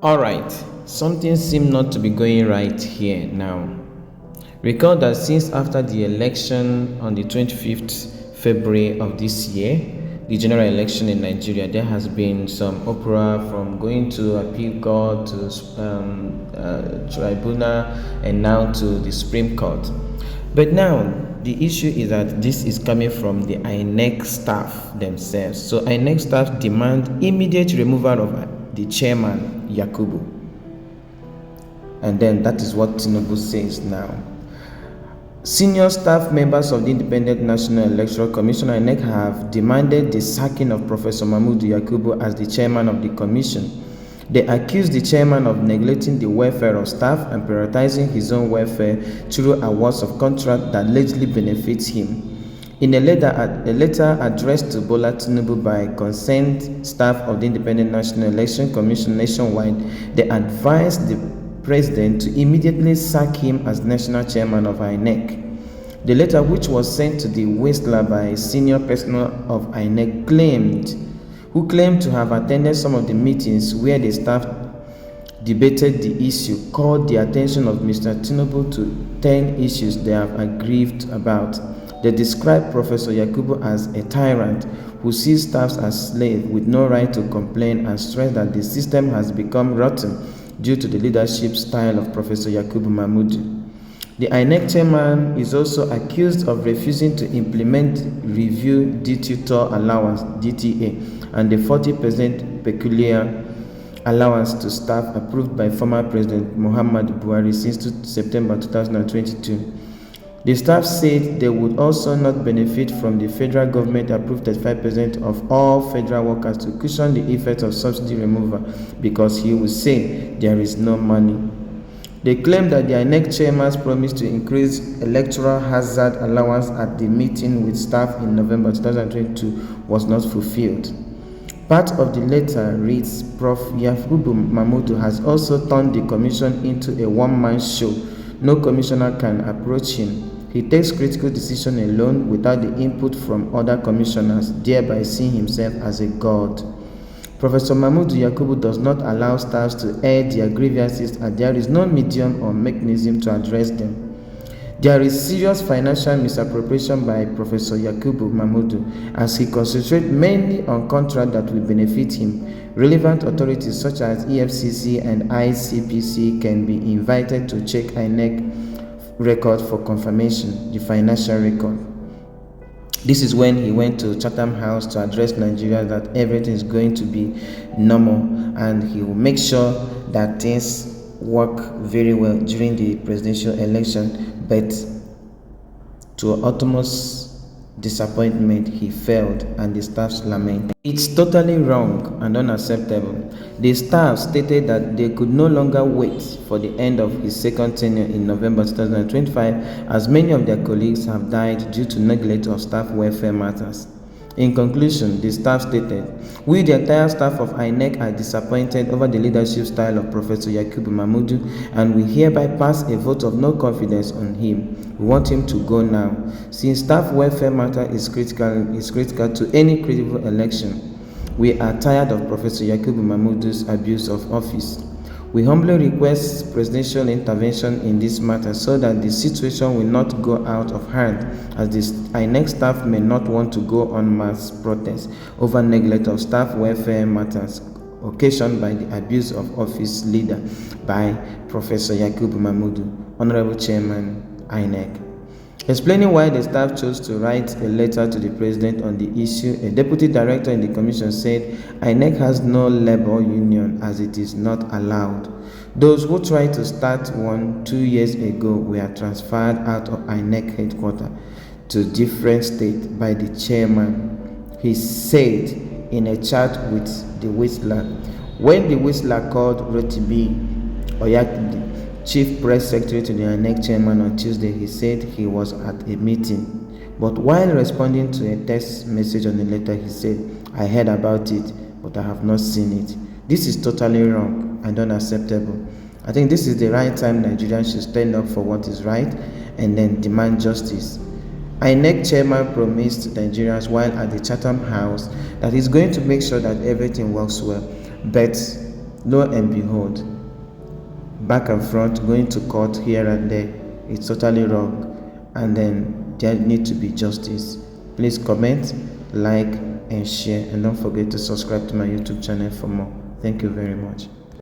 Alright, something seemed not to be going right here now. Recall that since after the election on the 25th February of this year, the general election in Nigeria, there has been some uproar from going to appeal court to tribunal and now to the Supreme Court. But now the issue is that this is coming from the Inec staff themselves. So Inec staff demand immediate removal of the chairman Yakubu. And then that is what Tinubu says now. Senior staff members of the Independent National Electoral Commission (Inec) have demanded the sacking of Professor Mahmood Yakubu as the chairman of the commission. They accuse the chairman of neglecting the welfare of staff and prioritizing his own welfare through awards of contract that allegedly benefits him. In a letter addressed to Bola Tinubu by concerned staff of the Independent National Election Commission nationwide, they advised the president to immediately sack him as national chairman of Inec. The letter, which was sent to the Whistler by senior personnel of Inec, who claimed to have attended some of the meetings where the staff debated the issue, called the attention of Mr. Tinubu to 10 issues they have aggrieved about. They described Professor Yakubu as a tyrant who sees staff as slaves with no right to complain, and stressed that the system has become rotten due to the leadership style of Professor Yakubu Mahmood. The Inec chairman is also accused of refusing to implement review duty tour allowance (DTA) and the 40% peculiar allowance to staff approved by former President Muhammad Buhari since September 2022. The staff said they would also not benefit from the federal government approved 35% of all federal workers to cushion the effect of subsidy removal because he would say there is no money. They claim that the Inec chairman's promise to increase electoral hazard allowance at the meeting with staff in November 2022 was not fulfilled. Part of the letter reads, Prof. Yakubu Mahmood has also turned the commission into a one-man show. No commissioner can approach him. He takes critical decisions alone without the input from other commissioners, thereby seeing himself as a god. Professor Mahmood Yakubu does not allow staff to air their grievances, and there is no medium or mechanism to address them. There is serious financial misappropriation by Professor Yakubu Mahmood as he concentrates mainly on contracts that will benefit him. Relevant authorities such as EFCC and ICPC can be invited to check Inec record for confirmation, the financial record. This is when he went to Chatham House to address Nigeria that everything is going to be normal and he will make sure that things work very well during the presidential election, but to utmost disappointment he failed and the staff's lament. It's totally wrong and unacceptable. The staff stated that they could no longer wait for the end of his second tenure in November 2025, as many of their colleagues have died due to neglect of staff welfare matters. In conclusion, the staff stated, "We, the entire staff of Inec, are disappointed over the leadership style of Professor Yakubu Mahmood, and we hereby pass a vote of no confidence on him. We want him to go now, since staff welfare matter is critical to any credible election. We are tired of Professor Yakubu Mahmood's abuse of office. We humbly request presidential intervention in this matter so that the situation will not go out of hand, as the Inec staff may not want to go on mass protests over neglect of staff welfare matters occasioned by the abuse of office leader by Professor Yakubu Mahmood, Honorable Chairman, Inec." Explaining why the staff chose to write a letter to the president on the issue, a deputy director in the commission said, "Inec has no labor union as it is not allowed. Those who tried to start one 2 years ago were transferred out of Inec headquarters to different states by the chairman," he said in a chat with the Whistler. When the Whistler called Rotibi Oyakide, Chief Press Secretary to the Inec chairman, on Tuesday, he said he was at a meeting. But while responding to a text message on the letter, he said, "I heard about it, but I have not seen it." This is totally wrong and unacceptable. I think this is the right time Nigerians should stand up for what is right and then demand justice. Inec chairman promised Nigerians while at the Chatham House that he's going to make sure that everything works well. But lo and behold, back and front, going to court here and there, it's totally wrong, and then there need to be justice. Please comment, like, and share, and don't forget to subscribe to my YouTube channel for more. Thank you very much.